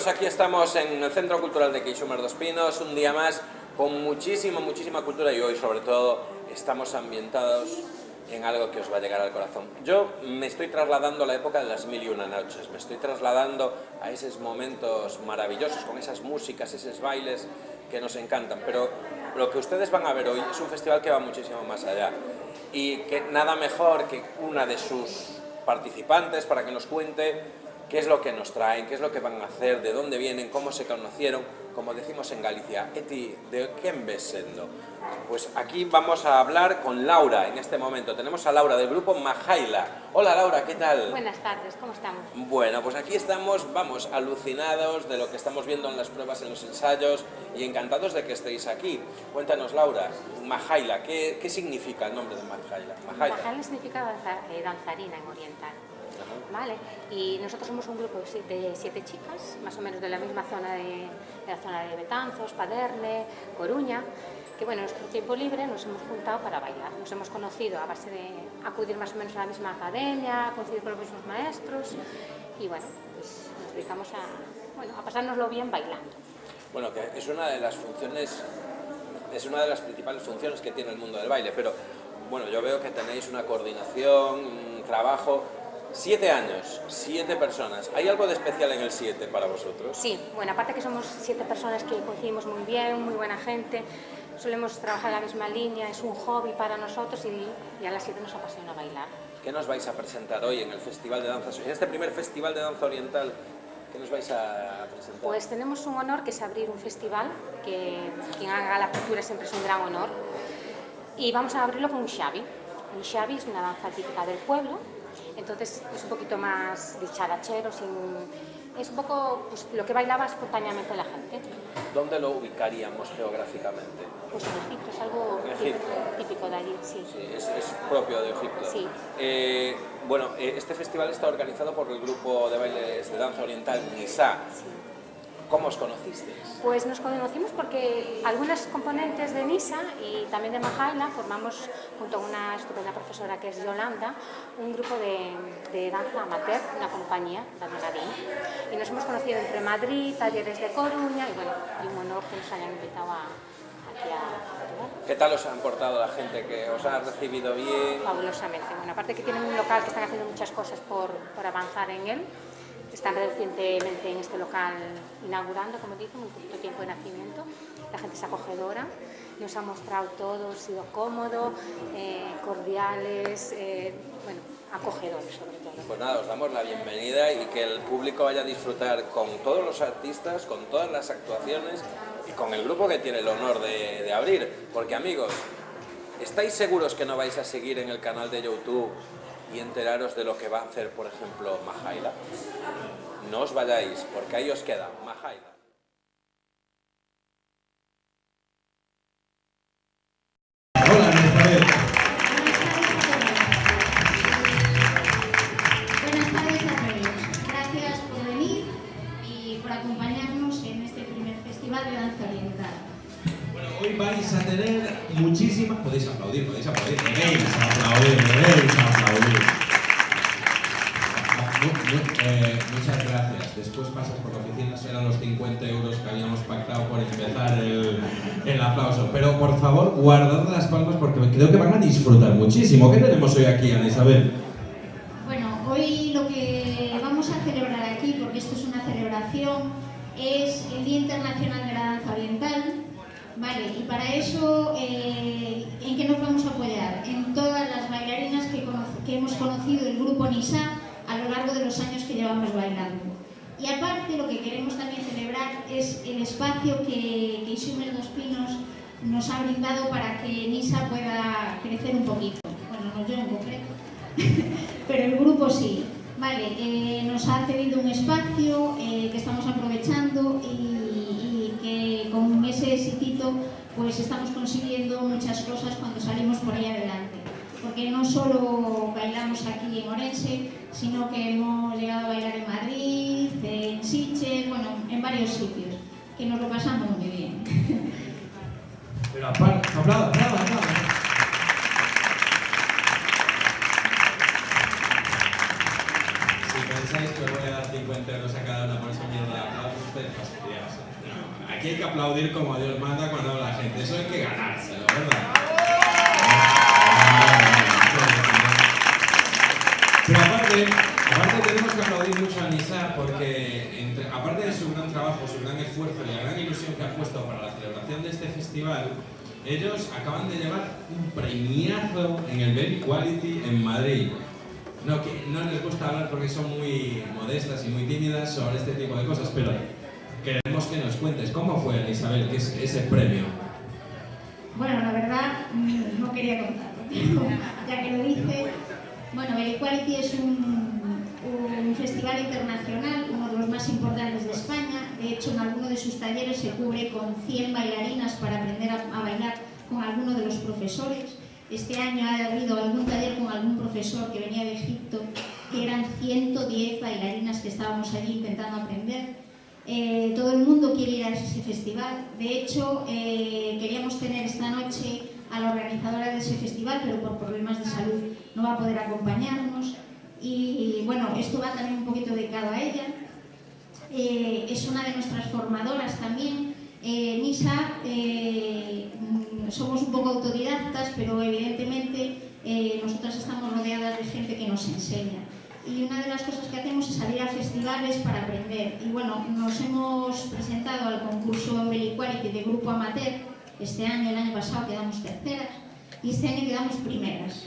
amigos, aquí estamos en el Centro Cultural de Queixumes dos Pinos, un día más con muchísima cultura y hoy sobre todo estamos ambientados en algo que os va a llegar al corazón. Yo me estoy trasladando a la época de las 1001 noches, me estoy trasladando a esos momentos maravillosos con esas músicas, esos bailes que nos encantan, pero lo que ustedes van a ver hoy es un festival que va muchísimo más allá y que nada mejor que una de sus participantes para que nos cuente qué es lo que nos traen, qué es lo que van a hacer, de dónde vienen, cómo se conocieron, como decimos en Galicia, Eti, de quen ves sendo? Pues aquí vamos a hablar con Laura en este momento. Tenemos a Laura del grupo Majaila. Hola Laura, ¿qué tal? Buenas tardes, ¿cómo estamos? Bueno, pues aquí estamos, vamos, alucinados de lo que estamos viendo en las pruebas, en los ensayos y encantados de que estéis aquí. Cuéntanos Laura, Majaila, ¿qué significa el nombre de Majaila? Majaila significa danzarina en oriental. Vale, y nosotros somos un grupo de 7 chicas, más o menos de la misma zona de la zona de Betanzos, Paderne, Coruña, que bueno, en nuestro tiempo libre nos hemos juntado para bailar. Nos hemos conocido a base de acudir más o menos a la misma academia, coincidir con los mismos maestros y bueno, pues nos dedicamos a pasárnoslo bien bailando. Bueno, que es una de las funciones, es una de las principales funciones que tiene el mundo del baile, pero bueno, yo veo que tenéis una coordinación, un trabajo. 7 años, 7 personas. ¿Hay algo de especial en el 7 para vosotros? Sí, bueno, aparte que somos 7 personas que coincidimos muy bien, muy buena gente, solemos trabajar en la misma línea, es un hobby para nosotros y a las 7 nos apasiona bailar. ¿Qué nos vais a presentar hoy en el Festival de Danza, en este primer Festival de Danza Oriental? ¿Qué nos vais a presentar? Pues tenemos un honor que es abrir un festival, que quien haga la apertura siempre es un gran honor, y vamos a abrirlo con un xavi. Un xavi es una danza típica del pueblo. Entonces es un poquito más dicharachero, es un poco pues, lo que bailaba espontáneamente la gente. ¿Dónde lo ubicaríamos geográficamente? Pues en Egipto, es algo típico de allí, sí. Sí, es propio de Egipto. Sí. Bueno, este festival está organizado por el grupo de bailes de danza oriental Nisa. Sí. ¿Cómo os conocisteis? Pues nos conocimos porque algunas componentes de Nisa y también de Majaila formamos, junto con una estupenda profesora que es Yolanda, un grupo de danza amateur, una compañía, Dani Garín. Y nos hemos conocido entre Madrid, talleres de Coruña y bueno, y un honor que nos hayan invitado aquí a Portugal. ¿Qué tal os han portado la gente? ¿Que os ha recibido bien? Fabulosamente. Bueno, aparte que tienen un local que están haciendo muchas cosas por avanzar en él. Están recientemente en este local inaugurando, como dicen, un poquito tiempo de nacimiento. La gente es acogedora, nos ha mostrado todo, ha sido cómodo, cordiales, bueno, acogedores sobre todo. Pues nada, os damos la bienvenida y que el público vaya a disfrutar con todos los artistas, con todas las actuaciones y con el grupo que tiene el honor de abrir. Porque amigos, ¿estáis seguros que no vais a seguir en el canal de YouTube y enteraros de lo que va a hacer, por ejemplo, Majaila? No os vayáis, porque ahí os queda Majaila. Hola, Isabel. Buenas tardes a todos. Gracias por venir y por acompañarnos en este primer Festival de Danza Oriental. Bueno, hoy vais a tener muchísimas... Podéis aplaudir, debéis aplaudir. Muchas gracias. Después pasas por la oficina, serán los 50 euros que habíamos pactado por empezar el aplauso. Pero por favor, guardad las palmas porque creo que van a disfrutar muchísimo. ¿Qué tenemos hoy aquí, Ana Isabel? Bueno, hoy lo que vamos a celebrar aquí, porque esto es una celebración, es el Día Internacional de la Danza Oriental. Vale, y para eso, ¿en qué nos vamos a apoyar? En todas las bailarinas que hemos conocido el grupo Nisa a lo largo de los años que llevamos bailando. Y aparte, lo que queremos también celebrar es el espacio que Queixumes dos Pinos nos ha brindado para que Nisa pueda crecer un poquito. Bueno, no yo en concreto, pero el grupo sí. Vale, nos ha cedido un espacio que estamos aprovechando y que con ese sitito pues estamos consiguiendo muchas cosas cuando salimos por ahí adelante. Porque no solo bailamos aquí en Orense, sino que hemos llegado a bailar en Madrid, en Sitges, bueno, en varios sitios, que nos lo pasamos muy bien. Pero aparte, aplaudan. Si pensáis que os voy a dar 50 euros a cada una por ese mierda de aplausos, aquí hay que aplaudir como Dios manda cuando habla la gente. Eso hay que ganárselo, ¿verdad? Pero aparte tenemos que aplaudir mucho a Nisa porque, aparte de su gran trabajo, su gran esfuerzo y la gran ilusión que ha puesto para la celebración de este festival, ellos acaban de llevar un premiazo en el Baby Quality en Madrid. No, que no les gusta hablar porque son muy modestas y muy tímidas sobre este tipo de cosas, pero queremos que nos cuentes cómo fue, Isabel, que es ese premio. Bueno, la verdad, no quería contarlo, ya que lo dice. Bueno, Baby Quality es un festival internacional, uno de los más importantes de España. De hecho, en alguno de sus talleres se cubre con 100 bailarinas para aprender a bailar con alguno de los profesores. Este año ha habido algún taller con algún profesor que venía de Egipto, que eran 110 bailarinas que estábamos allí intentando aprender. Todo el mundo quiere ir a ese festival. De hecho, queríamos tener esta noche a la organizadora de ese festival, pero por problemas de salud no va a poder acompañarnos. Y bueno, esto va también un poquito dedicado a ella. Es una de nuestras formadoras también. Nisa, somos un poco autodidactas, pero evidentemente nosotras estamos rodeadas de gente que nos enseña. Y una de las cosas que hacemos es salir a festivales para aprender. Y bueno, nos hemos presentado al concurso Baby Quality de grupo amateur. Este año, el año pasado quedamos terceras y este año quedamos primeras.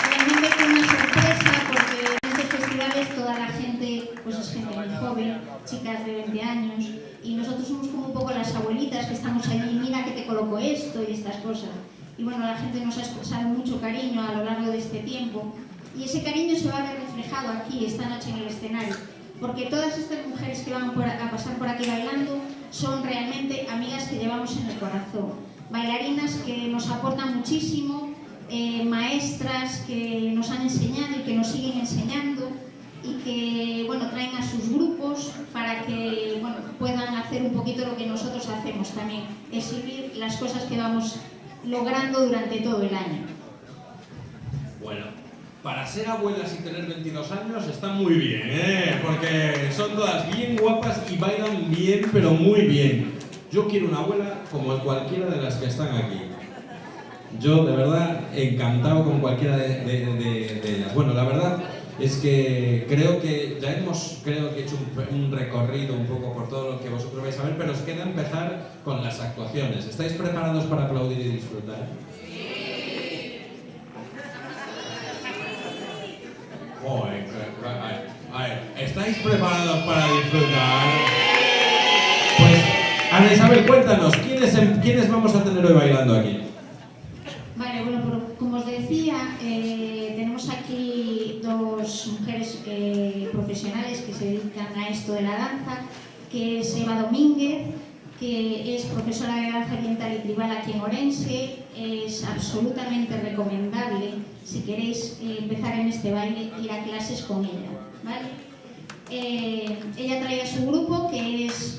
Realmente fue una sorpresa porque en estos festivales toda la gente pues es gente muy joven, chicas de 20 años, y nosotros somos como un poco las abuelitas que estamos allí, mira que te coloco esto y estas cosas. Y bueno, la gente nos ha expresado mucho cariño a lo largo de este tiempo y ese cariño se va a ver reflejado aquí esta noche en el escenario, porque todas estas mujeres que van a pasar por aquí bailando son realmente amigas que llevamos en el corazón, bailarinas que nos aportan muchísimo, maestras que nos han enseñado y que nos siguen enseñando y que bueno, traen a sus grupos para que bueno, puedan hacer un poquito lo que nosotros hacemos también, exhibir las cosas que vamos logrando durante todo el año. Bueno, para ser abuelas y tener 22 años está muy bien, ¿eh? Porque son todas bien guapas y bailan bien, pero muy bien. Yo quiero una abuela como cualquiera de las que están aquí. Yo, de verdad, encantado con cualquiera de ellas. Bueno, la verdad es que creo que ya hemos hecho un recorrido un poco por todo lo que vosotros vais a ver, pero os queda empezar con las actuaciones. ¿Estáis preparados para aplaudir y disfrutar? Joder, a ver, ¿estáis preparados para disfrutar? Pues, Ana Isabel, cuéntanos, ¿quiénes vamos a tener hoy bailando aquí? Vale, bueno, como os decía, tenemos aquí dos mujeres profesionales que se dedican a esto de la danza, que es Eva Domínguez, que es profesora de danza oriental y tribal aquí en Orense. Es absolutamente recomendable, si queréis empezar en este baile, ir a clases con ella, ¿vale? Ella trae a su grupo, que es...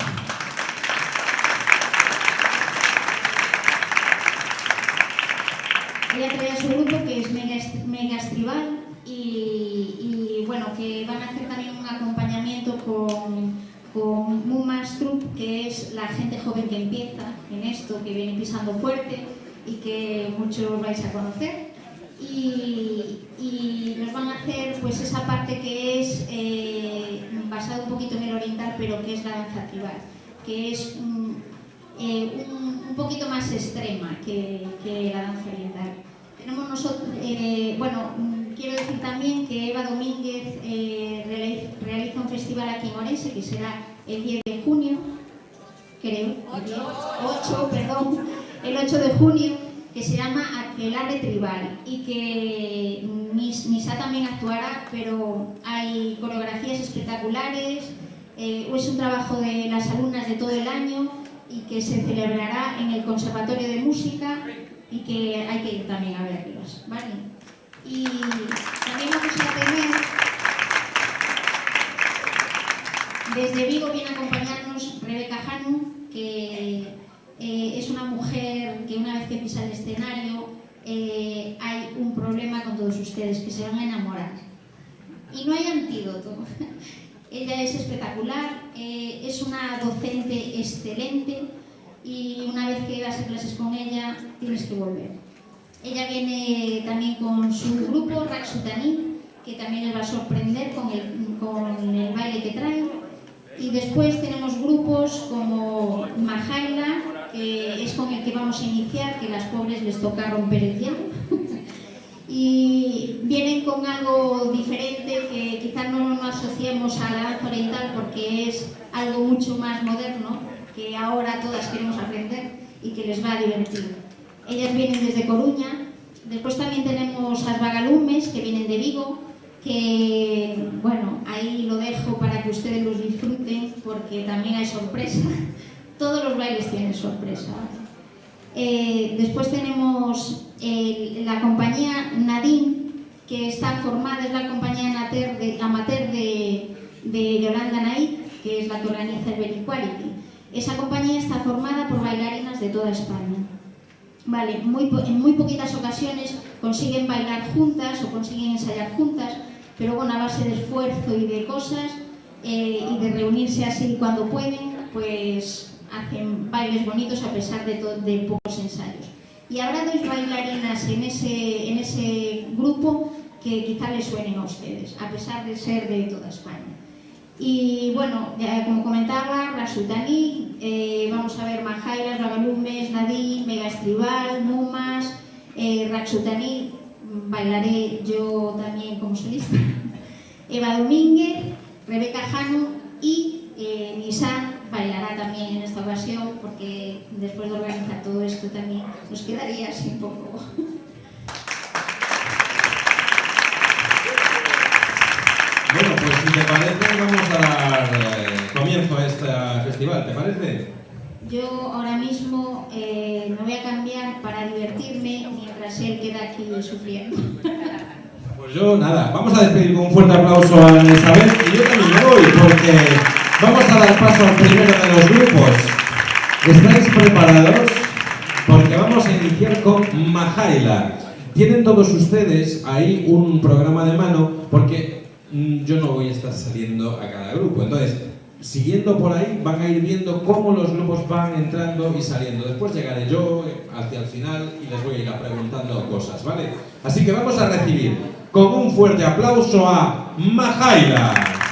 Ella trae a su grupo que es Megas Tribal y bueno, que van a hacer también un acompañamiento con Mumas Troupe, que es la gente joven que empieza en esto, que viene pisando fuerte y que muchos vais a conocer. Y nos van a hacer pues esa parte que es basada un poquito en el oriental, pero que es la danza tribal, que es un poquito más extrema que la danza oriental. Tenemos nosotros, bueno, quiero decir también que Eva Domínguez realiza un festival aquí en Orense que será el 10 de junio, creo, el 8 de junio, que se llama Aquelarre Tribal y que Nisa también actuará, pero hay coreografías espectaculares, es un trabajo de las alumnas de todo el año y que se celebrará en el Conservatorio de Música y que hay que ir también a verlos, ¿vale? Y también vamos a tener, desde Vigo viene a acompañarnos Rebeca Hanu, que es una mujer que una vez que pisa el escenario hay un problema con todos ustedes, que se van a enamorar. y no hay antídoto. Ella es espectacular, es una docente excelente y una vez que vas a clases con ella tienes que volver. Ella viene también con su grupo Raksutani, que también les va a sorprender con el baile que traen. Y después tenemos grupos como Mahaila, que es con el que vamos a iniciar, que las pobres les toca romper el hielo. Y vienen con algo diferente que quizás no nos asociemos a la danza oriental porque es algo mucho más moderno que ahora todas queremos aprender y que les va a divertir. Ellas vienen desde Coruña. Después también tenemos las vagalumes que vienen de Vigo, que bueno, ahí lo dejo para que ustedes los disfruten porque también hay sorpresa. Todos los bailes tienen sorpresa. Después tenemos la compañía Nadine, que está formada, es la compañía amateur de Yolanda Naid, que es la que organiza el Belly Quality. Esa compañía está formada por bailarinas de toda España. Vale, en muy poquitas ocasiones consiguen bailar juntas o consiguen ensayar juntas, pero bueno, a base de esfuerzo y de cosas y de reunirse así cuando pueden, pues hacen bailes bonitos a pesar de pocos ensayos. Y habrá dos bailarinas en ese grupo que quizá les suenen a ustedes, a pesar de ser de toda España. Y bueno, como comentaba, Raksutani, vamos a ver Mahailas, Vagalumes, Nadine, Mega Estribal, Numas, Raksutani, bailaré yo también como solista, Eva Domínguez, Rebeca Jano y Nisan bailará también en esta ocasión porque después de organizar todo esto también nos quedaría así un poco. Bueno, pues si te parece vamos a dar comienzo a este festival, ¿te parece? Yo ahora mismo me voy a cambiar para divertirme mientras él queda aquí sufriendo. Pues yo nada, vamos a despedir con un fuerte aplauso a Ana Isabel y yo también me voy porque vamos a dar paso al primero de los grupos. ¿Estáis preparados? Porque vamos a iniciar con Mahaila. Tienen todos ustedes ahí un programa de mano porque yo no voy a estar saliendo a cada grupo. Entonces, siguiendo por ahí, van a ir viendo cómo los grupos van entrando y saliendo. Después llegaré yo hacia el final y les voy a ir preguntando cosas, ¿vale? Así que vamos a recibir con un fuerte aplauso a Mahaila.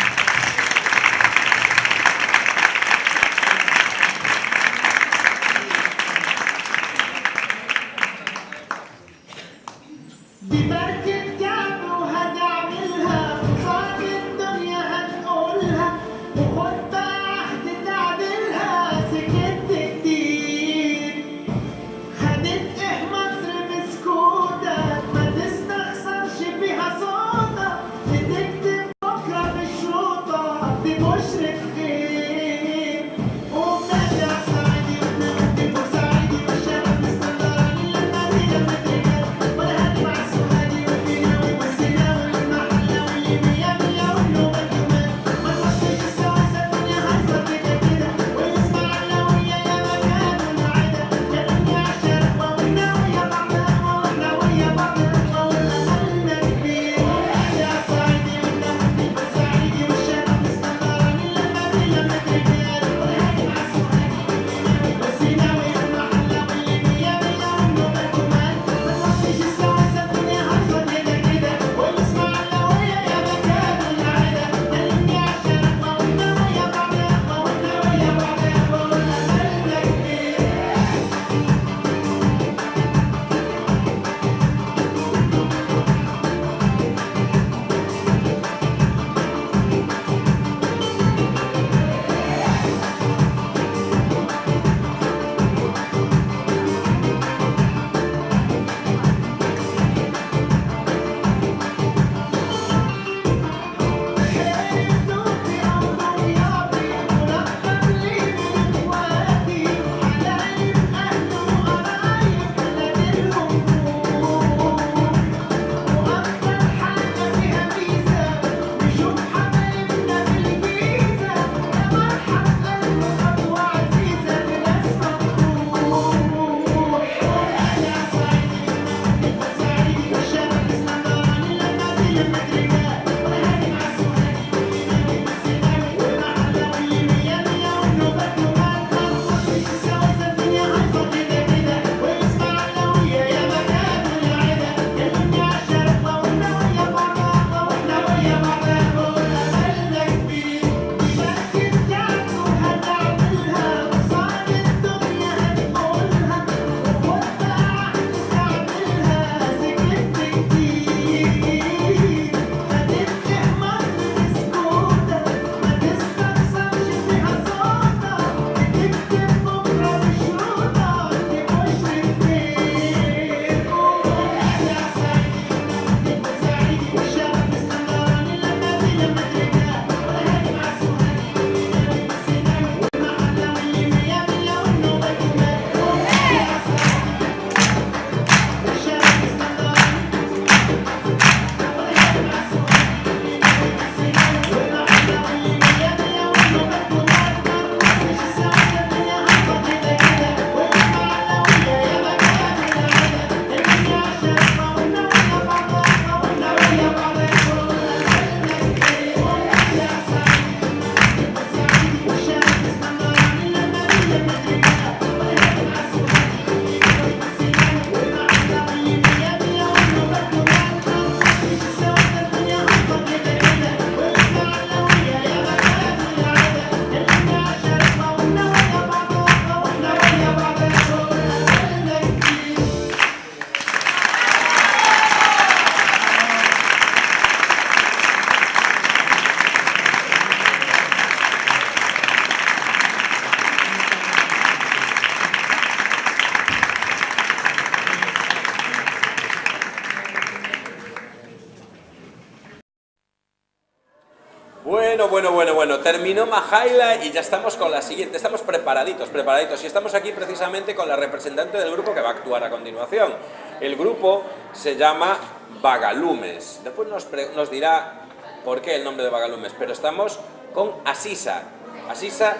Bueno, terminó Majaila y ya estamos con la siguiente, estamos preparaditos, y estamos aquí precisamente con la representante del grupo que va a actuar a continuación. El grupo se llama Vagalumes, después nos dirá por qué el nombre de Vagalumes, pero estamos con Asisa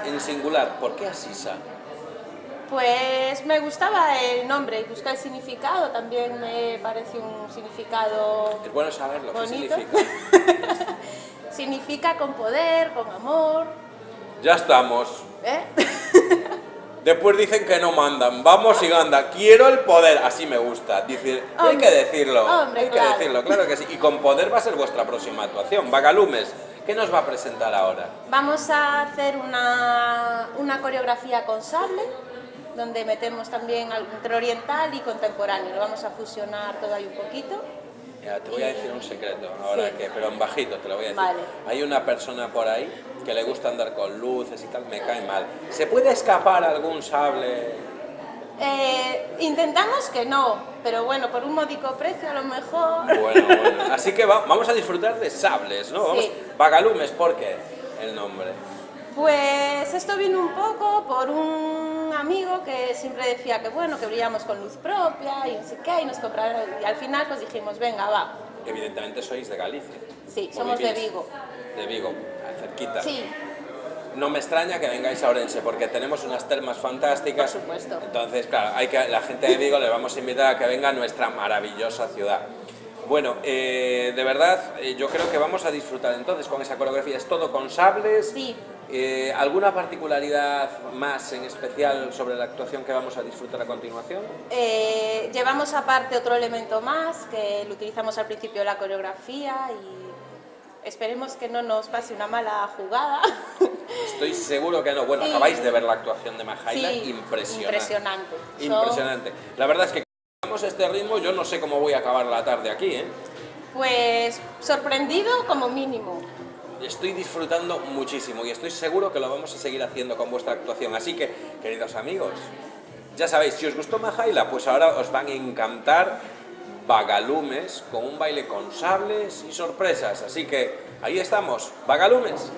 en singular. ¿Por qué Asisa? Pues me gustaba el nombre y buscar el significado, también me parece un significado Es bueno saberlo, ¿qué bonito. significa? Significa con poder, con amor. Ya estamos. ¿Eh? Después dicen que no mandan, vamos y anda, quiero el poder, así me gusta, decir, hay que decirlo, hombre, claro. claro que sí, y con poder va a ser vuestra próxima actuación. Vagalumes, ¿qué nos va a presentar ahora? Vamos a hacer una coreografía con sable, donde metemos también algo entre oriental y contemporáneo, lo vamos a fusionar todo ahí un poquito. Ya, te voy a decir un secreto, ahora Sí. que, pero en bajito te lo voy a decir. Vale. Hay una persona por ahí que le gusta andar con luces y tal, me cae mal. ¿Se puede escapar algún sable? Intentamos que no, pero bueno, por un módico precio a lo mejor. Bueno. Así que vamos a disfrutar de sables, ¿no? Vamos, Sí. Vagalumes, ¿por qué el nombre? Pues esto vino un poco por un amigo que siempre decía que bueno, que brillamos con luz propia y no sé qué, y nos compraron, y al final pues dijimos, venga, va. Evidentemente sois de Galicia. Sí, ¿O somos de vivís? Vigo. De Vigo, cerquita. Sí, No me extraña que vengáis a Ourense porque tenemos unas termas fantásticas. Por supuesto. Entonces, claro, la gente de Vigo le vamos a invitar a que venga a nuestra maravillosa ciudad. Bueno, de verdad, yo creo que vamos a disfrutar entonces con esa coreografía. ¿Es todo con sables? sí. ¿Alguna particularidad más en especial sobre la actuación que vamos a disfrutar a continuación? Llevamos aparte otro elemento más que lo utilizamos al principio de la coreografía y esperemos que no nos pase una mala jugada. Estoy seguro que no. Bueno, Sí. acabáis de ver la actuación de Majaila, Sí, impresionante. impresionante. Impresionante. La verdad es que con este ritmo yo no sé cómo voy a acabar la tarde aquí, ¿eh? Pues sorprendido como mínimo. Estoy disfrutando muchísimo y estoy seguro que lo vamos a seguir haciendo con vuestra actuación. Así que, queridos amigos, ya sabéis, si os gustó Majaila, pues ahora os van a encantar Vagalumes con un baile con sables y sorpresas. Así que ahí estamos, Vagalumes.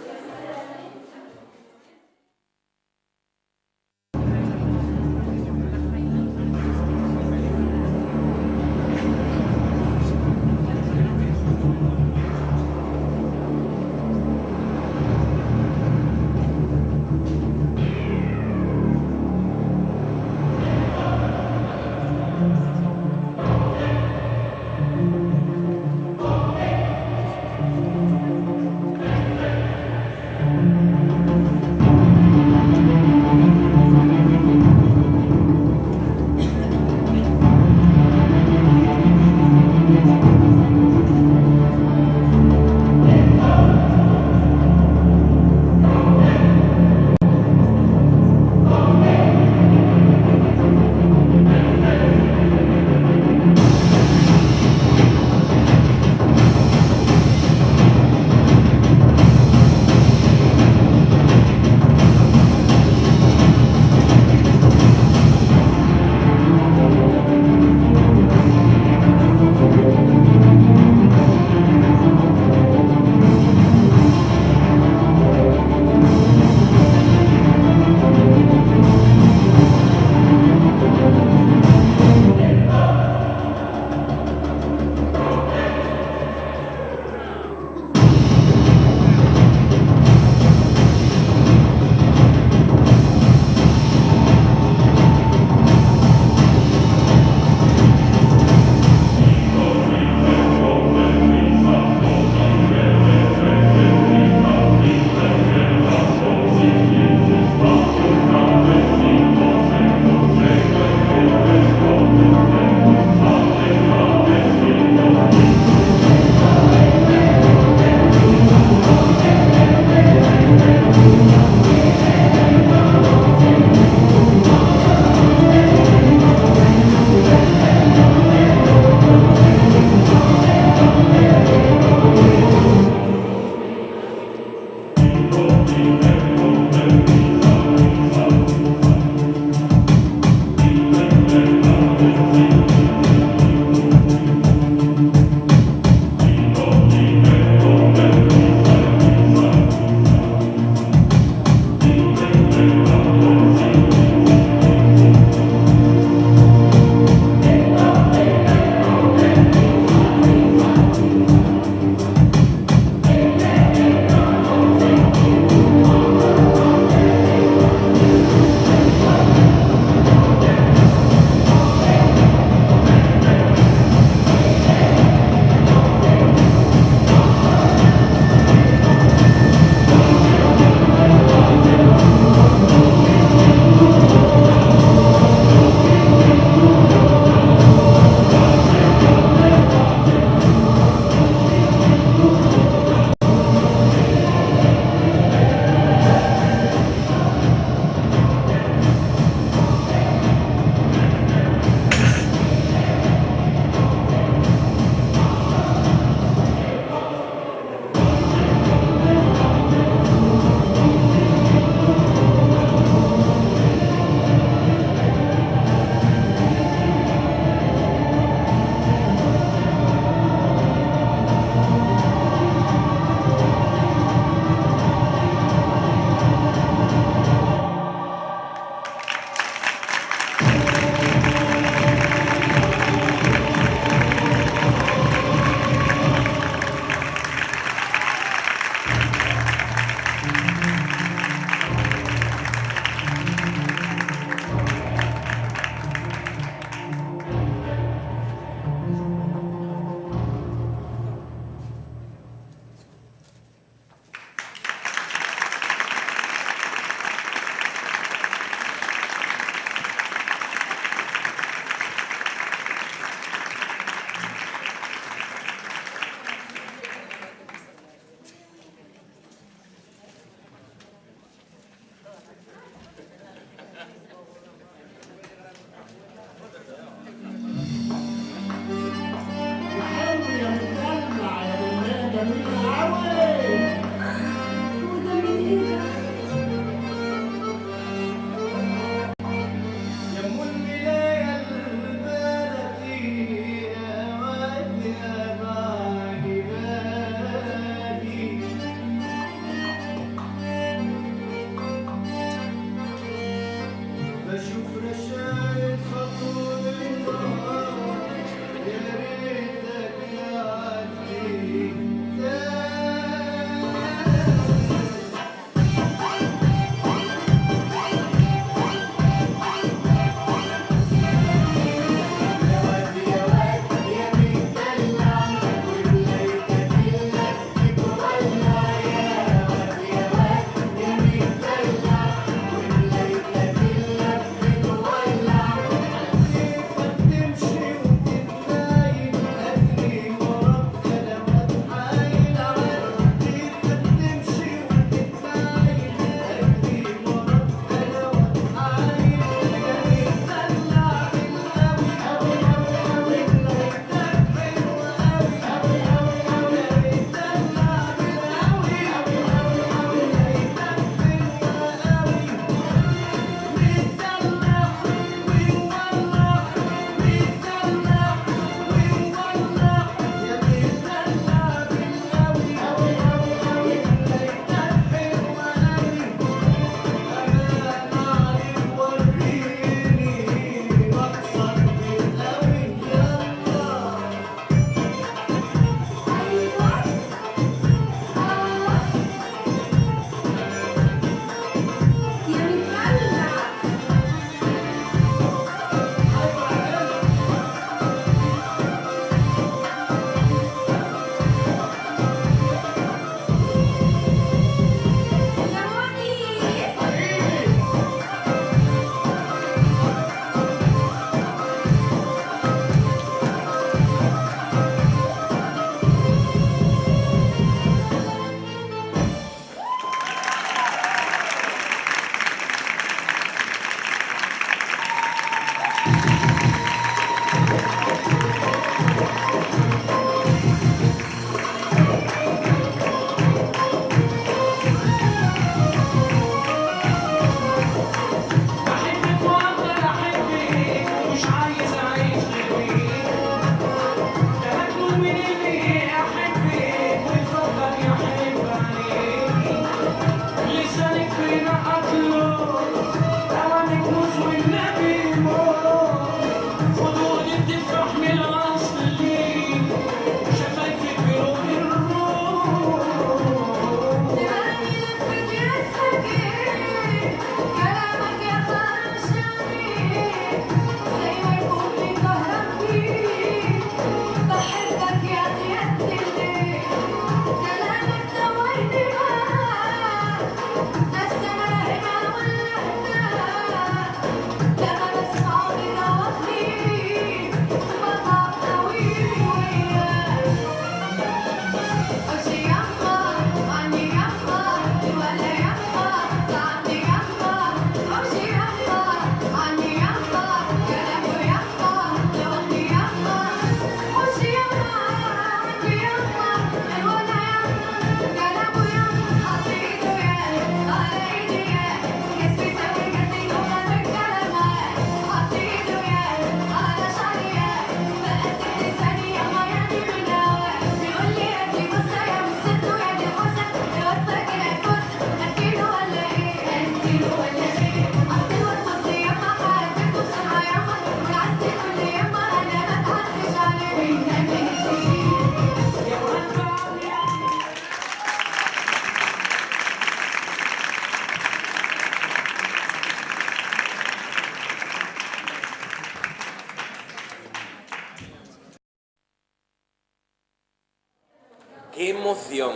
emoción,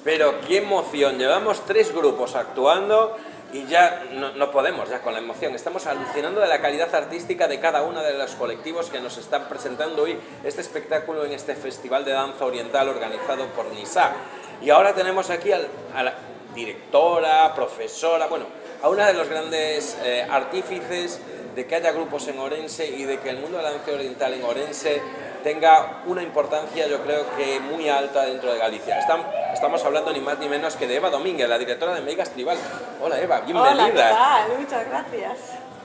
pero qué emoción. Llevamos 3 grupos actuando y ya no podemos ya con la emoción. Estamos alucinando de la calidad artística de cada uno de los colectivos que nos están presentando hoy este espectáculo en este Festival de Danza Oriental organizado por NISA. Y ahora tenemos aquí a la directora, profesora, bueno, a una de los grandes artífices de que haya grupos en Ourense y de que el mundo de la danza oriental en Ourense tenga una importancia, yo creo que muy alta dentro de Galicia. Estamos hablando ni más ni menos que de Eva Domínguez, la directora de Meigas Tribal. Hola Eva, bienvenida. Hola, ¿qué tal? Muchas gracias.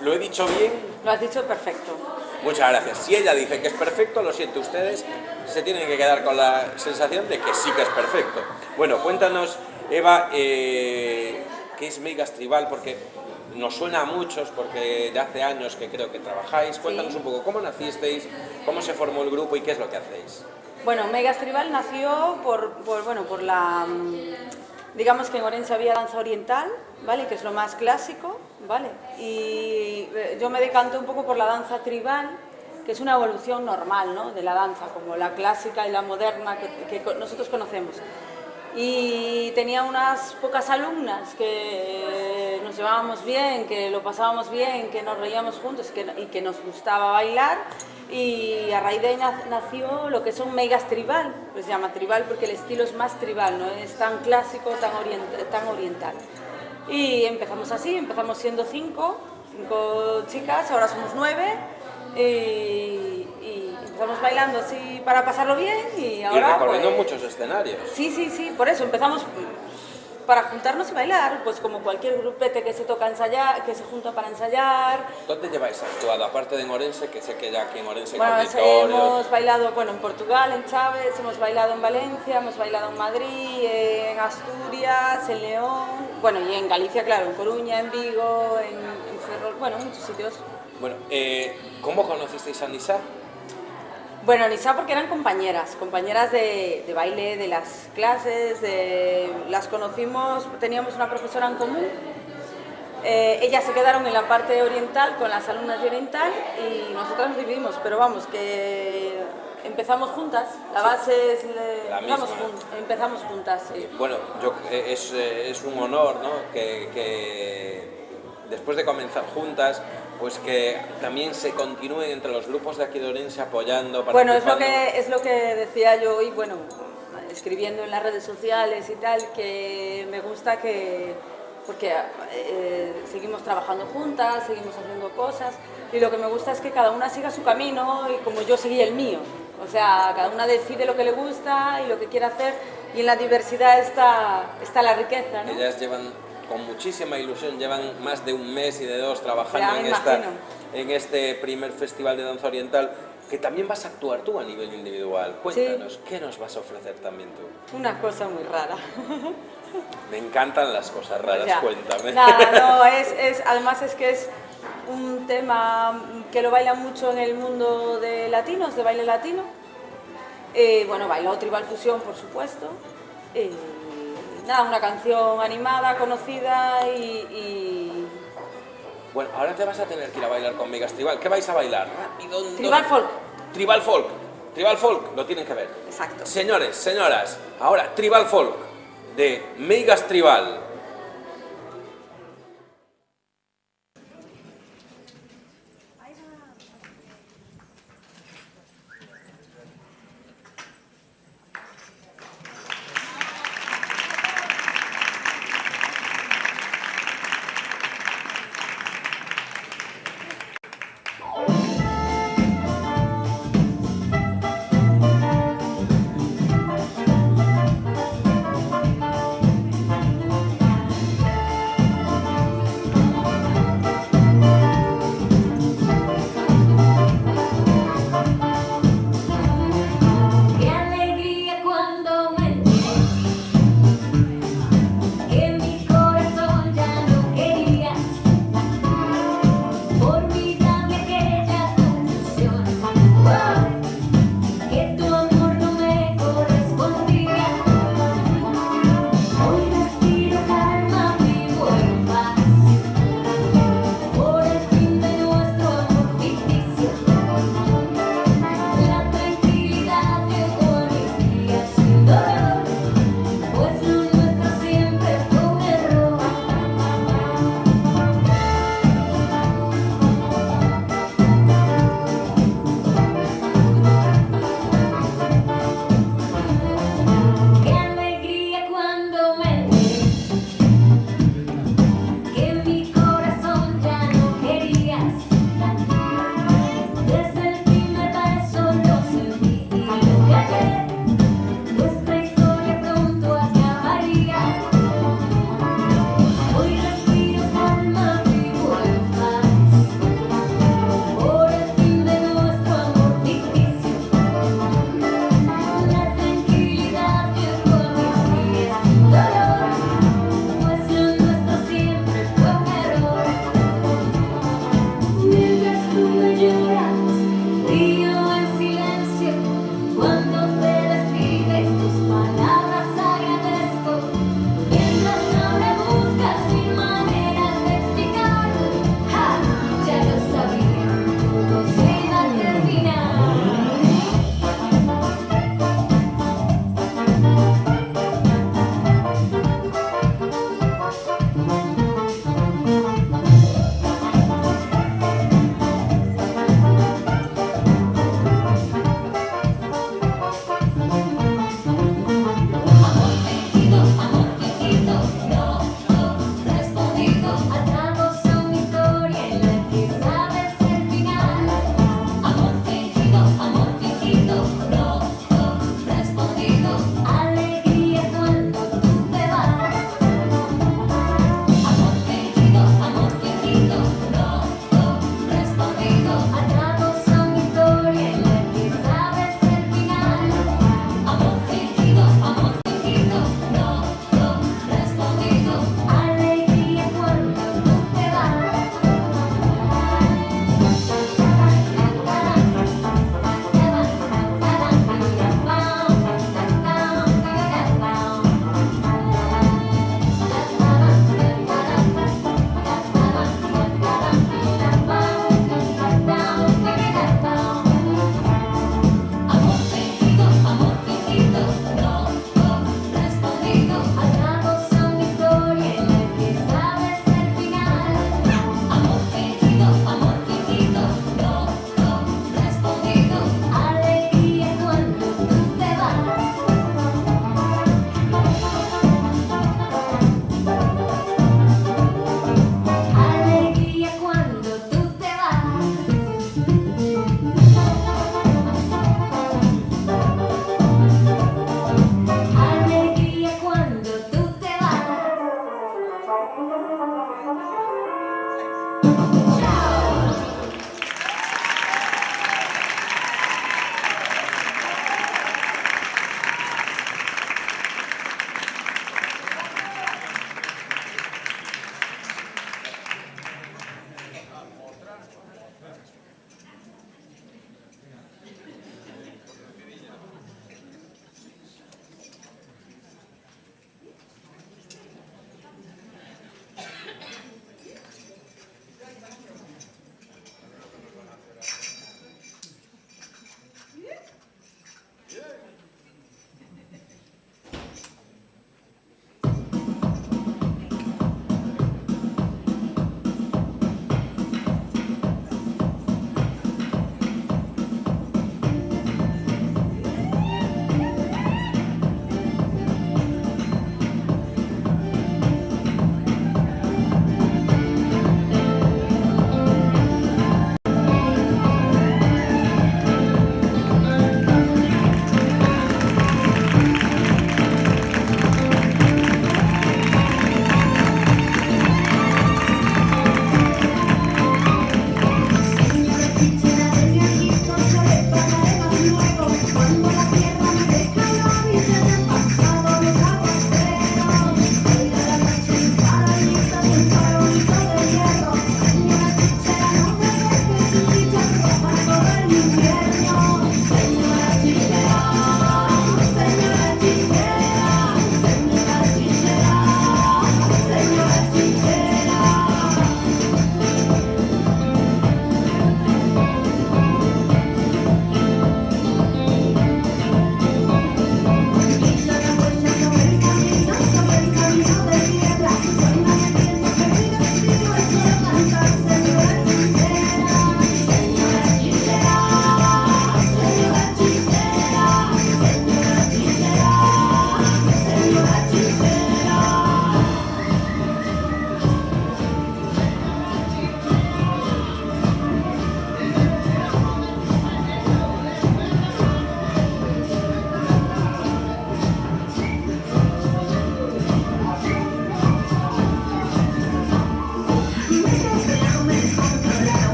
¿Lo he dicho bien? Lo has dicho perfecto. Muchas gracias. Si ella dice que es perfecto, lo siento, ustedes se tienen que quedar con la sensación de que sí que es perfecto. Bueno, cuéntanos, Eva, ¿qué es Meigas Tribal? Porque nos suena a muchos, porque ya hace años que creo que trabajáis. Cuéntanos un poco, ¿cómo nacisteis? ¿Cómo se formó el grupo y qué es lo que hacéis? Bueno, Meigas Tribal nació por la... Digamos que en Ourense había danza oriental, ¿vale? Que es lo más clásico, ¿vale? Y yo me decanté un poco por la danza tribal, que es una evolución normal, ¿no? De la danza, como la clásica y la moderna que nosotros conocemos. Y tenía unas pocas alumnas que nos llevábamos bien, que lo pasábamos bien, que nos reíamos juntos y que nos gustaba bailar, y a raíz de ahí nació lo que son Meigas Tribal. Pues se llama tribal porque el estilo es más tribal, no es tan clásico, tan oriental. Y empezamos así, empezamos siendo 5 chicas, ahora somos 9, y empezamos bailando así para pasarlo bien y ahora... Y recorriendo pues, muchos escenarios. Sí, por eso empezamos para juntarnos y bailar, pues como cualquier grupete que se toca ensayar, que se junta para ensayar. ¿Dónde lleváis actuado? Aparte de en Ourense, que sé que ya aquí en Ourense Bueno, auditorios. hemos bailado en Portugal, en Chaves, hemos bailado en Valencia, hemos bailado en Madrid, en Asturias, en León, bueno, y en Galicia, claro, en Coruña, en Vigo, en Ferrol, bueno, en muchos sitios. Bueno, ¿cómo conocisteis a Nisa? Bueno, Nisa porque eran compañeras de baile, de las clases, las conocimos, teníamos una profesora en común. Ellas se quedaron en la parte oriental con las alumnas de oriental y nosotras nos dividimos, pero vamos, que empezamos juntas, la base es... empezamos juntas, sí. Bueno, es un honor, ¿no? que después de comenzar juntas, pues que también se continúen entre los grupos de aquí de Ourense apoyando, Bueno, participando. es lo que decía yo hoy, bueno, escribiendo en las redes sociales y tal, que me gusta porque seguimos trabajando juntas, seguimos haciendo cosas, y lo que me gusta es que cada una siga su camino y como yo seguí el mío. O sea, cada una decide lo que le gusta y lo que quiere hacer, y en la diversidad está la riqueza, ¿no? Ellas llevan con muchísima ilusión, llevan más de 1 mes y de 2 trabajando en este primer Festival de Danza Oriental, que también vas a actuar tú a nivel individual. Cuéntanos, sí. ¿Qué nos vas a ofrecer también tú? Una cosa muy rara. Me encantan las cosas raras, ya. Cuéntame. Nada, no, además es que es un tema que lo bailan mucho en el mundo de latinos, de baile latino. Bueno, bailado tribal fusión, por supuesto. Nada, una canción animada, conocida y... Bueno, ahora te vas a tener que ir a bailar con Meigas Tribal. ¿Qué vais a bailar? Rápido. Tribal folk. Tribal folk. Tribal folk, lo tienen que ver. Exacto. Señores, señoras, ahora Tribal folk de Meigas Tribal.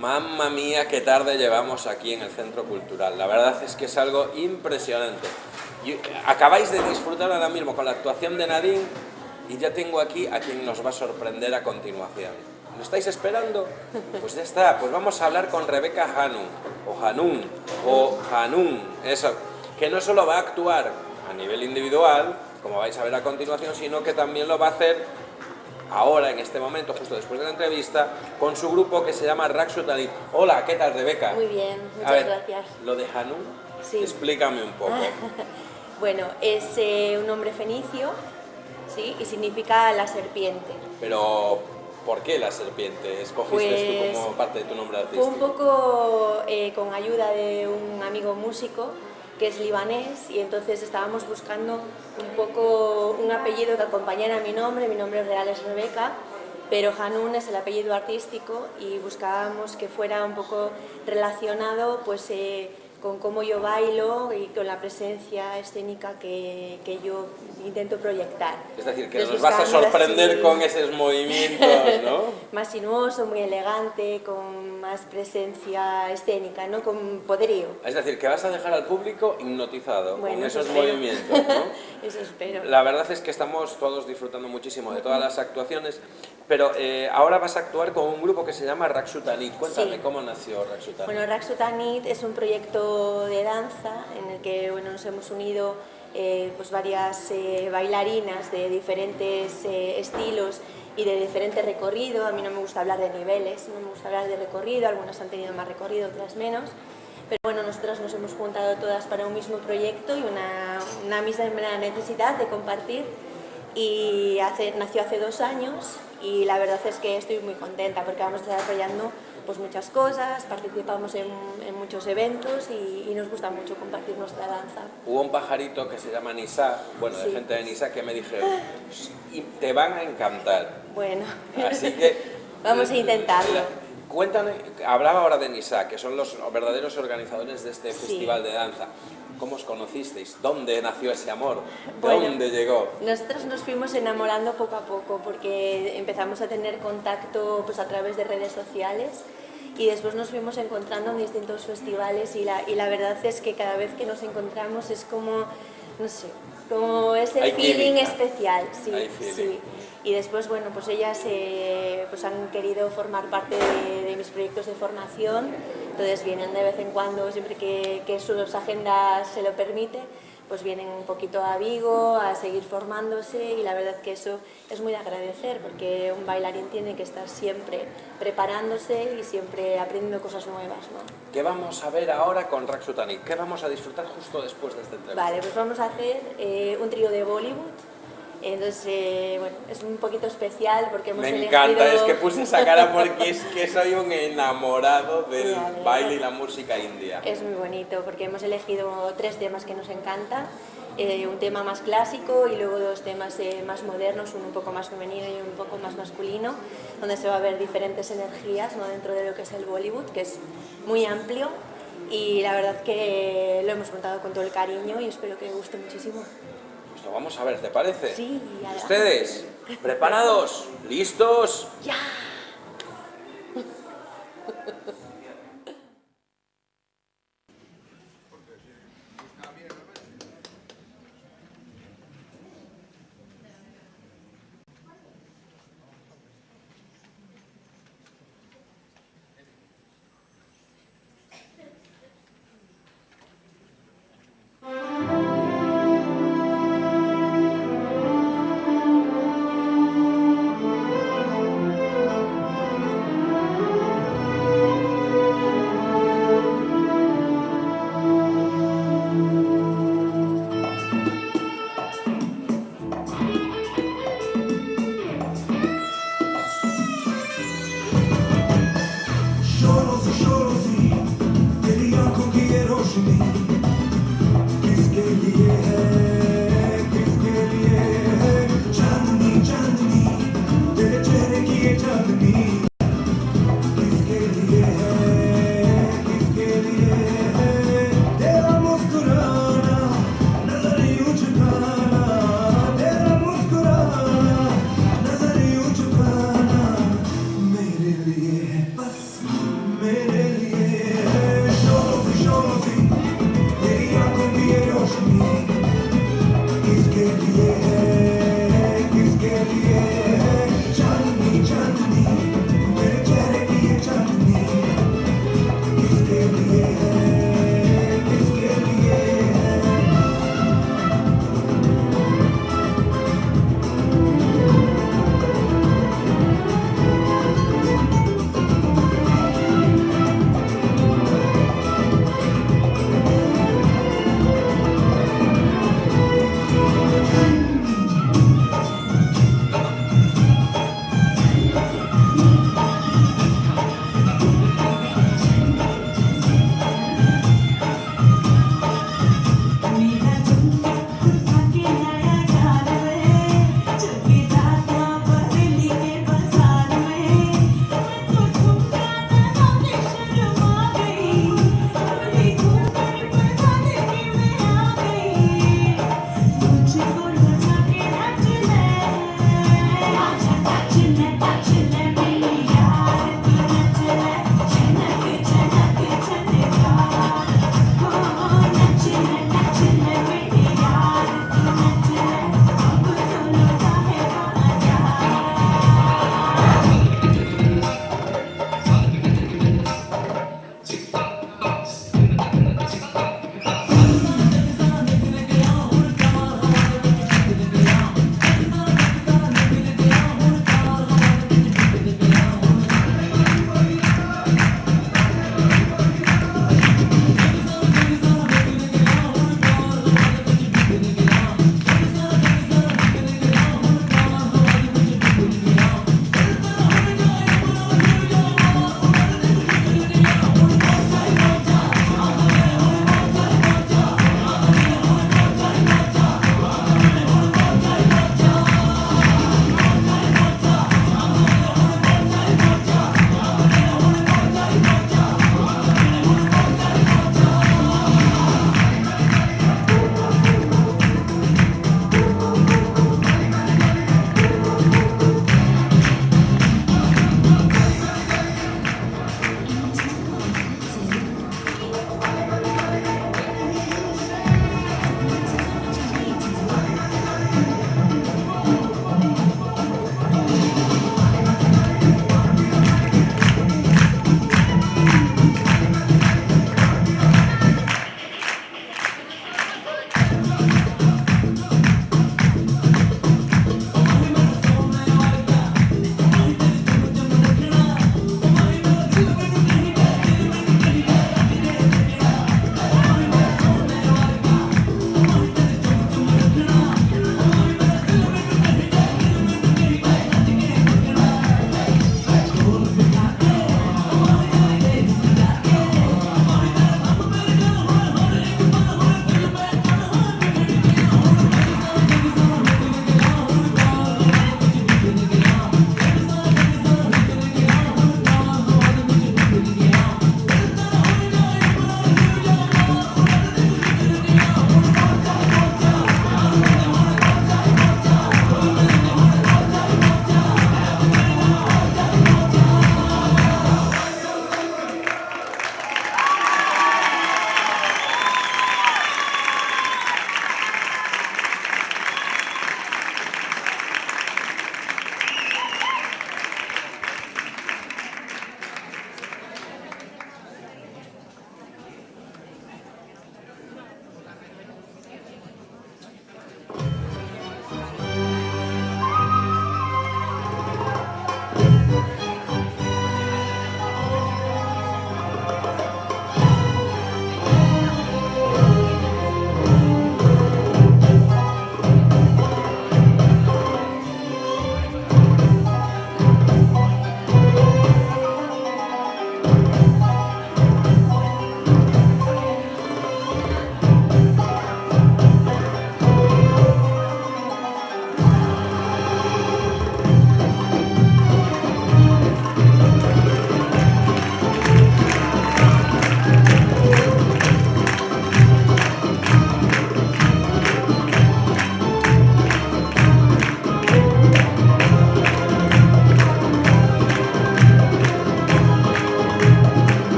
Mamma mía, qué tarde llevamos aquí en el Centro Cultural. La verdad es que es algo impresionante. Acabáis de disfrutar ahora mismo con la actuación de Nadine y ya tengo aquí a quien nos va a sorprender a continuación. ¿Lo estáis esperando? Pues ya está, pues vamos a hablar con Rebecca Hanum, eso, que no solo va a actuar a nivel individual, como vais a ver a continuación, sino que también lo va a hacer ahora, en este momento, justo después de la entrevista, con su grupo que se llama Raksu Tanit. Hola, ¿qué tal, Rebeca? Muy bien, muchas gracias. Lo de Hanum, sí. Explícame un poco. Bueno, es un nombre fenicio, ¿sí? Y significa la serpiente. Pero, ¿por qué la serpiente? ¿Escogiste tú como parte de tu nombre artístico? Fue un poco con ayuda de un amigo músico que es libanés, y entonces estábamos buscando un poco un apellido que acompañara mi nombre real es Rebeca, pero Hanum es el apellido artístico y buscábamos que fuera un poco relacionado pues con cómo yo bailo y con la presencia escénica que yo intento proyectar. Es decir, que nos vas a sorprender así, con esos movimientos, ¿no? Más sinuoso, muy elegante, con más presencia escénica, ¿no? Con poderío. Es decir, que vas a dejar al público hipnotizado con esos movimientos, ¿no? Eso espero. La verdad es que estamos todos disfrutando muchísimo de todas las actuaciones, pero ahora vas a actuar con un grupo que se llama Raksu Tanit. Cuéntame, ¿cómo nació Raksu Tanit? Bueno, Raksu Tanit es un proyecto de danza en el que nos hemos unido pues varias bailarinas de diferentes estilos y de diferente recorrido. A mí no me gusta hablar de niveles, no me gusta hablar de recorrido, algunas han tenido más recorrido, otras menos. Pero bueno, nosotras nos hemos juntado todas para un mismo proyecto y una misma necesidad de compartir, y nació hace 2 años, y la verdad es que estoy muy contenta porque vamos desarrollando pues muchas cosas, participamos en muchos eventos y nos gusta mucho compartir nuestra danza. Hubo un pajarito que se llama Nisa, bueno, de Sí. gente de Nisa, que me dijeron, y te van a encantar. Bueno, Así que... vamos a intentarlo. Cuéntame, hablaba ahora de Nisa, que son los verdaderos organizadores de este Sí. festival de danza. ¿Cómo os conocisteis? ¿Dónde nació ese amor? Bueno, ¿Dónde llegó? Nosotros nos fuimos enamorando poco a poco porque empezamos a tener contacto pues, a través de redes sociales y después nos fuimos encontrando en distintos festivales y la verdad es que cada vez que nos encontramos es como, no sé, como ese Hay feeling química. especial. Sí, Hay feeling. sí. Y después, bueno, pues ellas pues han querido formar parte de mis proyectos de formación, entonces vienen de vez en cuando, siempre que sus agendas se lo permite, pues vienen un poquito a Vigo a seguir formándose y la verdad que eso es muy de agradecer porque un bailarín tiene que estar siempre preparándose y siempre aprendiendo cosas nuevas, ¿no? ¿Qué vamos a ver ahora con Raksutani? ¿Qué vamos a disfrutar justo después de esta entrevista? Vale, pues vamos a hacer un trío de Bollywood. Entonces, bueno, es un poquito especial porque hemos elegido... Me encanta, es que puse esa cara porque es que soy un enamorado del Vale. baile y la música india. Es muy bonito porque hemos elegido 3 temas que nos encantan, un tema más clásico y luego 2 temas más modernos, uno un poco más femenino y un poco más masculino, donde se va a ver diferentes energías, ¿no? Dentro de lo que es el Bollywood, que es muy amplio y la verdad que lo hemos montado con todo el cariño y espero que guste muchísimo. Pues lo vamos a ver, ¿te parece? Sí, adelante. ¿Ustedes preparados? ¿Listos? ¡Ya!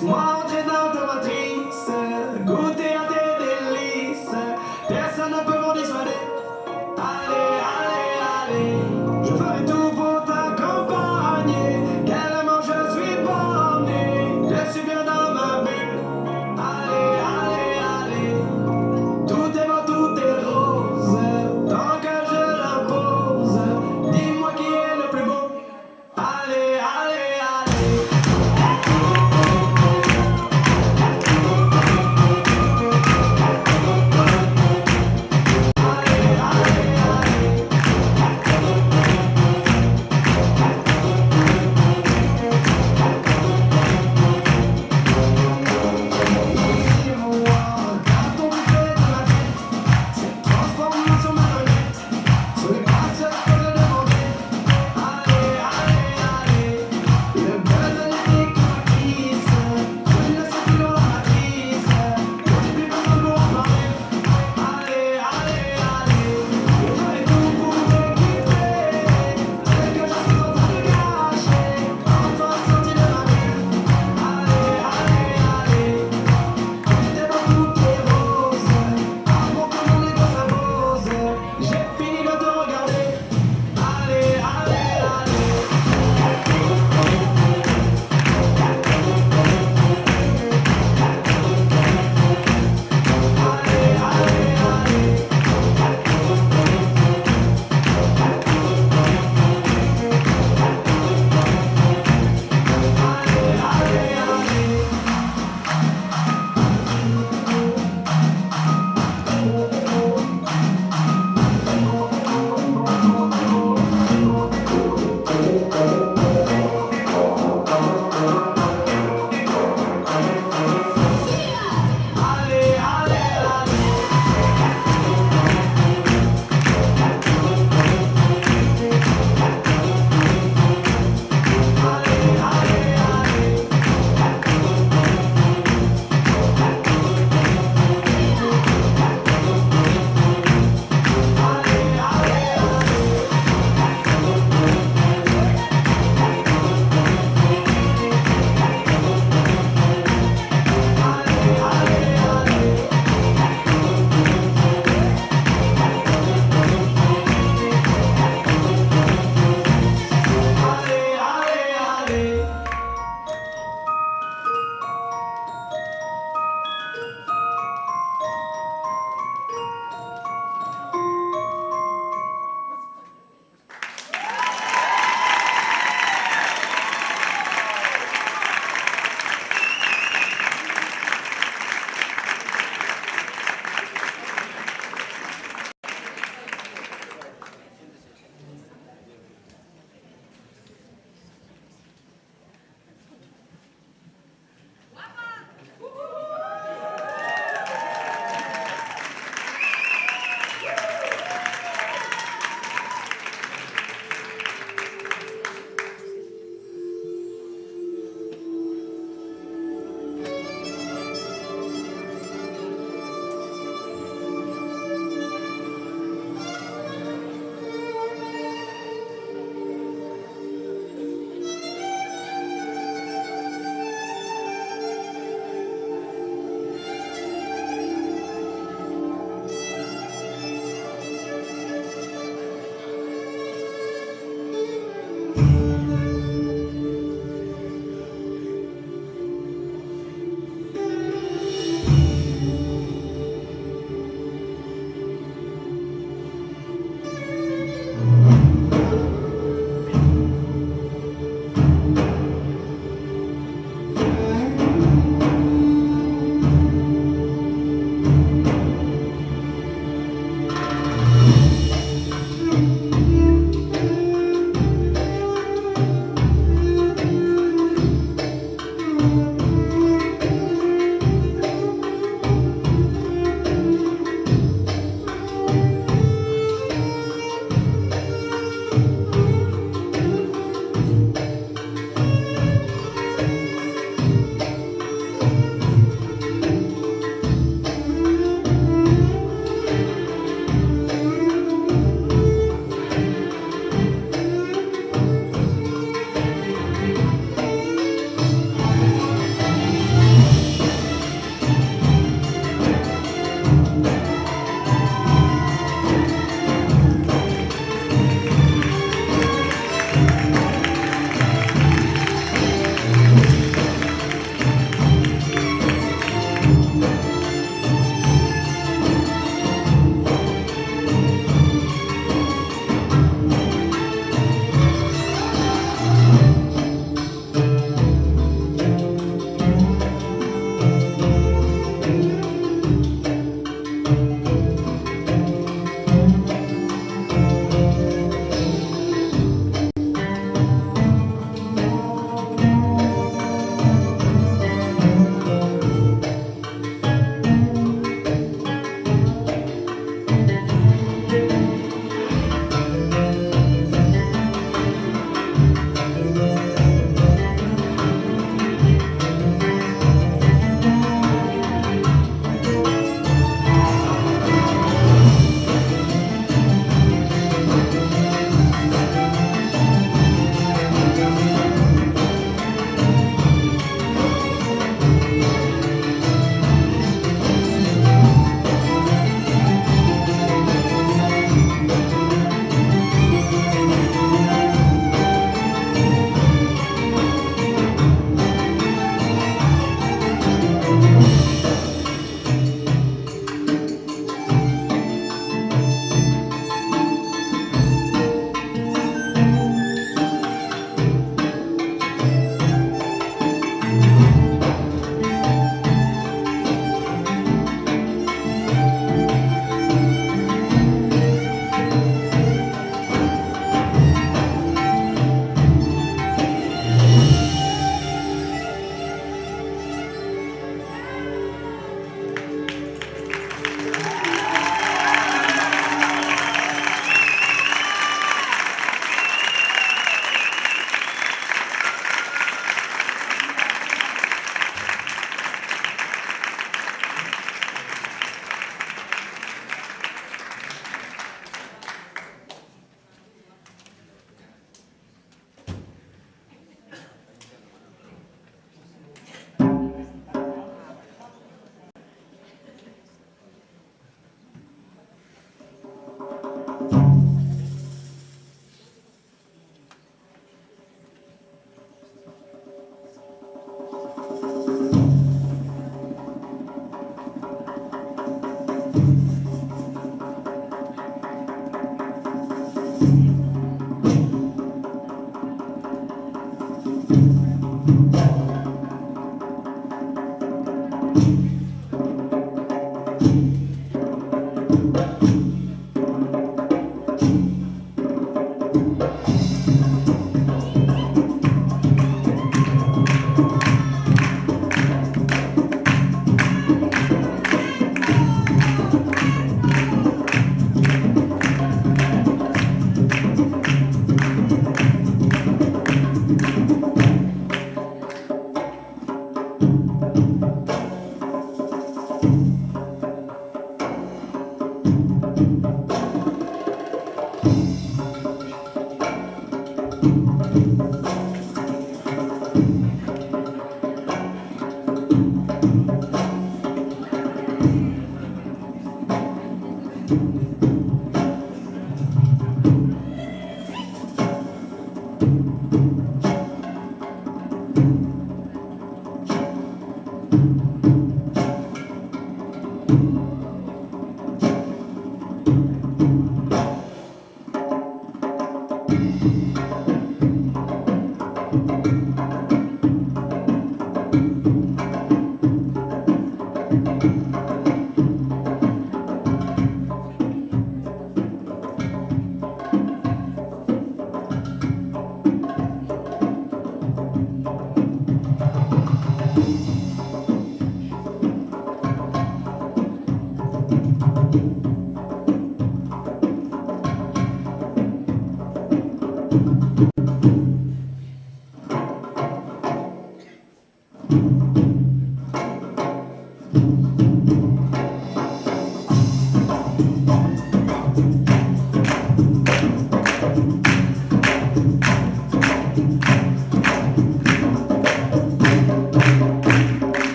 Laisse-moi entrer dans ta matrice, goûter à tes délices. Personne ne peut m'en dissuader. Allez, allez, allez, je ferai tout pour t'accompagner. Tellement je suis borné, je suis bien dans ma bulle. Allez, allez, allez, tout est beau, tout est rose. Tant que je l'impose, dis-moi qui est le plus beau. Allez, allez, allez.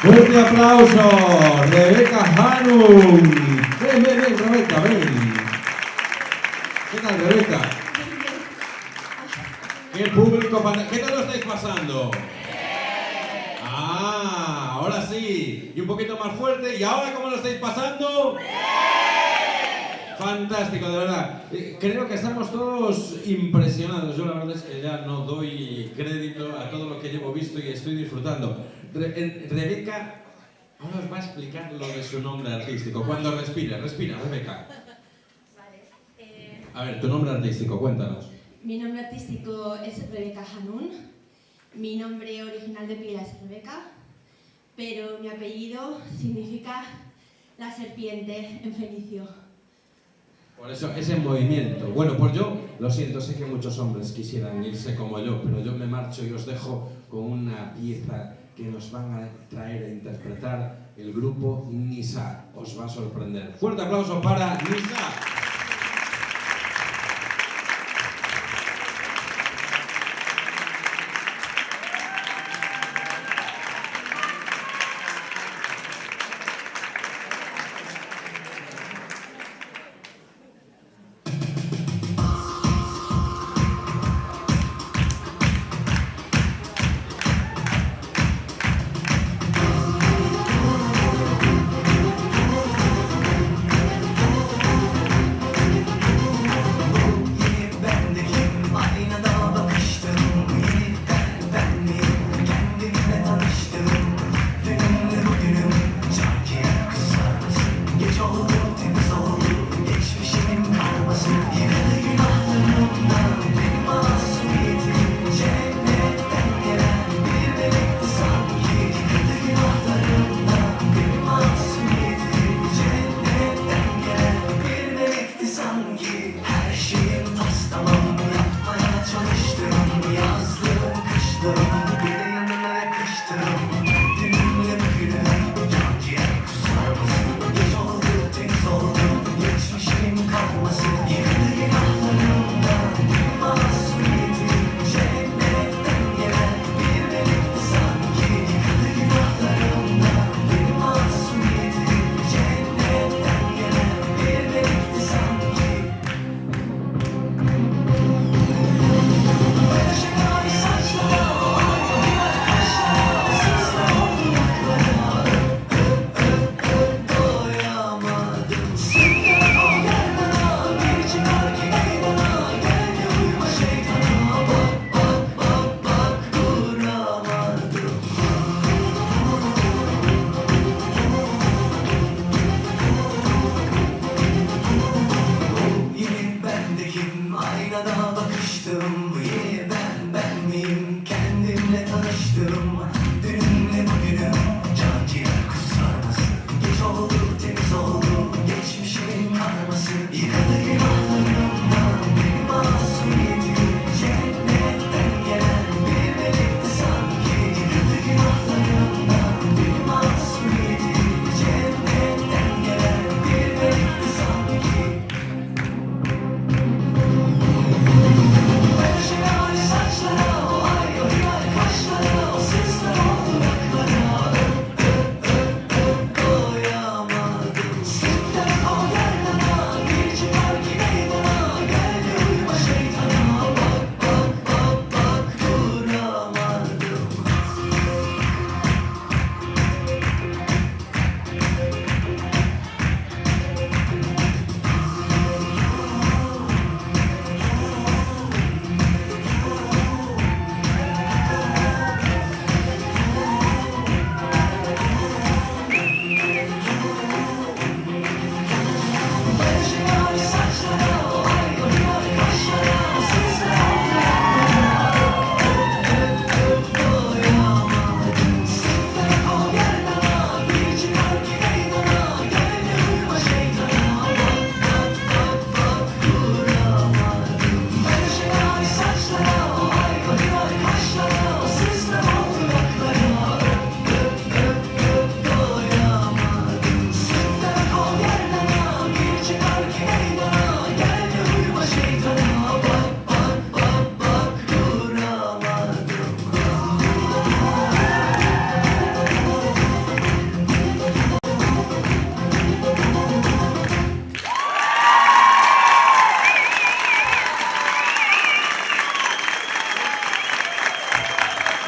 Fuerte aplauso, Rebeca Hanum. Ven, Rebeca, ven. ¿Qué tal, Rebeca? ¿Qué público? ¿Qué tal lo estáis pasando? Ah, ahora sí. Y un poquito más fuerte. ¿Y ahora cómo lo estáis pasando? Fantástico, de verdad. Creo que estamos todos impresionados. Yo la verdad es que ya no doy crédito a todo lo que llevo visto y estoy disfrutando. Rebeca ahora os va a explicar lo de su nombre artístico. Cuando respira, Rebeca. A ver, tu nombre artístico, cuéntanos. Mi nombre artístico es Rebeca Hanum. Mi nombre original de pila es Rebeca, pero mi apellido significa la serpiente en fenicio. Por eso, ese movimiento. Bueno, pues yo, lo siento, sé que muchos hombres quisieran irse como yo, pero yo me marcho y os dejo con una pieza que nos van a traer a interpretar el grupo Nisa. Os va a sorprender. Fuerte aplauso para Nisa.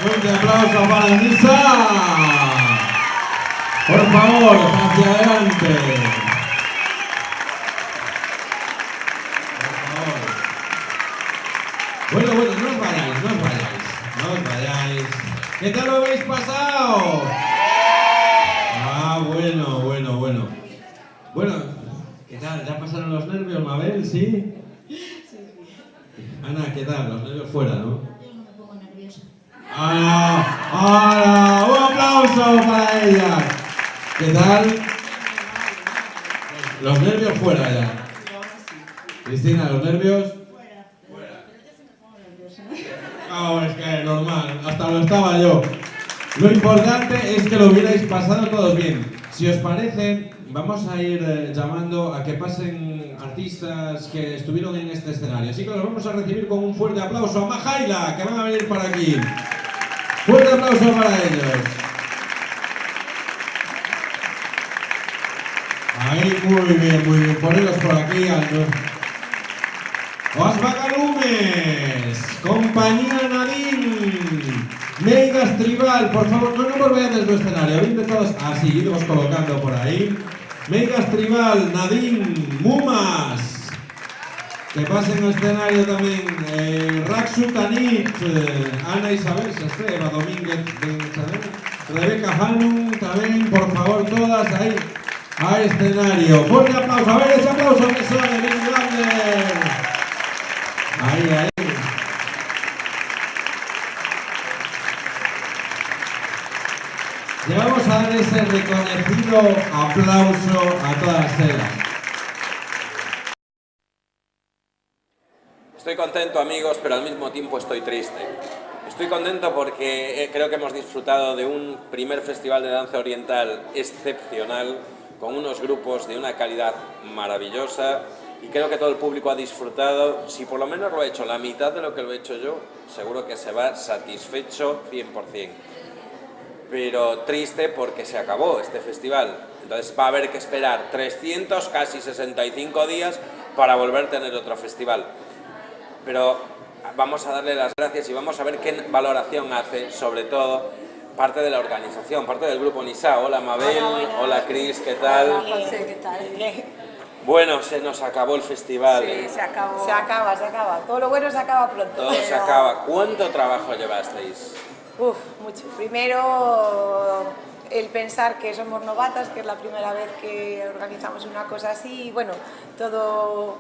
Fuerte aplauso para Nisa. Por favor, hacia adelante. Por favor. Bueno, no os vayáis. ¿Qué tal lo habéis pasado? Ah, bueno. Bueno, ¿qué tal? ¿Ya pasaron los nervios, Mabel? ¿Sí? Ana, ¿qué tal? Los nervios fuera, ¿no? Yo no me pongo nerviosa. ¡Hala! ¡Un aplauso para ella! ¿Qué tal? Los nervios fuera ya. Cristina, ¿los nervios? Fuera. Pero yo sí me pongo nerviosa. No, es que normal, hasta lo estaba yo. Lo importante es que lo hubierais pasado todos bien. Si os parece, vamos a ir llamando a que pasen artistas que estuvieron en este escenario. Así que los vamos a recibir con un fuerte aplauso a Majaila, que van a venir para aquí. Fuerte aplauso para ellos. Ahí, muy bien, ponedlos por aquí. Os Vagalumes, Compañía Nadine, Meigas Tribal, por favor, no nos vean desde el escenario, bien de todos, así, iremos colocando por ahí. Meigas Tribal, Nadine, Mumas, que pasen al escenario también, Raxu Tanit, Ana Isabel Sesteva, Domínguez, Rebeca Hanum, también, por favor, todas ahí, al escenario. Fuerte aplauso, a ver ese aplauso que suene, bien grande. Ahí. Le vamos a dar ese reconocido aplauso a todas ellas. Estoy contento, amigos, pero al mismo tiempo estoy triste. Estoy contento porque creo que hemos disfrutado de un primer festival de danza oriental excepcional, con unos grupos de una calidad maravillosa, y creo que todo el público ha disfrutado. Si por lo menos lo ha hecho la mitad de lo que lo he hecho yo, seguro que se va satisfecho 100%. Pero triste porque se acabó este festival. Entonces va a haber que esperar 300, casi 65 días para volver a tener otro festival. Pero vamos a darle las gracias y vamos a ver qué valoración hace, sobre todo, parte de la organización, parte del grupo Nisa. Hola Mabel, hola Cris, ¿qué tal? Hola José, ¿qué tal? Bueno, se nos acabó el festival. Sí, se acabó. Se acaba. Todo lo bueno se acaba pronto. Todo se acaba. ¿Cuánto trabajo llevasteis? Uf, mucho. Primero, el pensar que somos novatas, que es la primera vez que organizamos una cosa así, y bueno, todo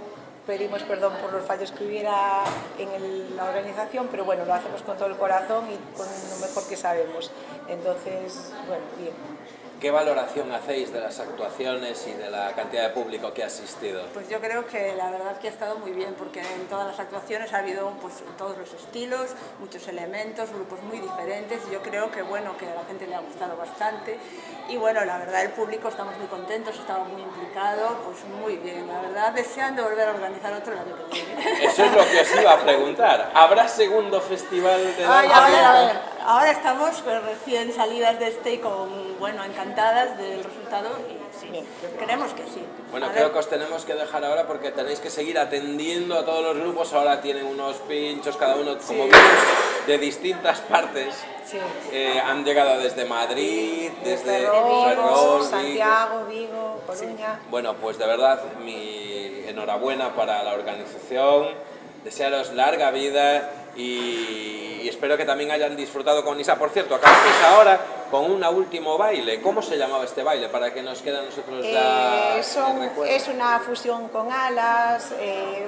pedimos perdón por los fallos que hubiera en la organización, pero bueno, lo hacemos con todo el corazón y con lo mejor que sabemos. Entonces, bueno, bien. ¿Qué valoración hacéis de las actuaciones y de la cantidad de público que ha asistido? Pues yo creo que la verdad que ha estado muy bien, porque en todas las actuaciones ha habido pues, todos los estilos, muchos elementos, grupos muy diferentes, y yo creo que bueno, que a la gente le ha gustado bastante, y bueno, la verdad el público estamos muy contentos, estaba muy implicado, pues muy bien, la verdad deseando volver a organizar otro el año que viene. Eso es lo que os iba a preguntar, ¿habrá segundo festival de danza? A ver, ahora estamos recién salidas de este y bueno, encantadas del resultado, y sí, creemos que sí. Bueno, creo que os tenemos que dejar ahora porque tenéis que seguir atendiendo a todos los grupos. Ahora tienen unos pinchos, cada uno, como vemos, de distintas partes. Sí. Han llegado desde Madrid, desde Ferrol, Santiago, Vigo, Coruña. Sí. Bueno, pues de verdad, mi enhorabuena para la organización. Desearos larga vida y espero que también hayan disfrutado con Nisa. Por cierto, acabamos ahora con un último baile. ¿Cómo se llamaba este baile? Para que nos quede a nosotros es una fusión con alas,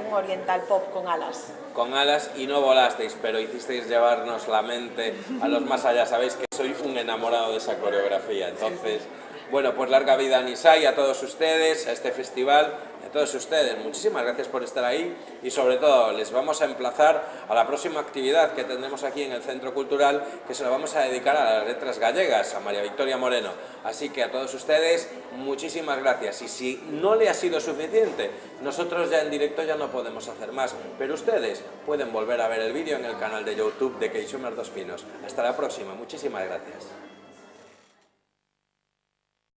un oriental pop con alas. Con alas, y no volasteis, pero hicisteis llevarnos la mente a los más allá. Sabéis que soy un enamorado de esa coreografía. Entonces, bueno, pues larga vida a Nisa y a todos ustedes, a este festival. A todos ustedes, muchísimas gracias por estar ahí, y sobre todo les vamos a emplazar a la próxima actividad que tendremos aquí en el Centro Cultural, que se lo vamos a dedicar a las letras gallegas, a María Victoria Moreno. Así que a todos ustedes, muchísimas gracias, y si no le ha sido suficiente, nosotros ya en directo ya no podemos hacer más, pero ustedes pueden volver a ver el vídeo en el canal de YouTube de Queixomer Dos Pinos. Hasta la próxima, muchísimas gracias.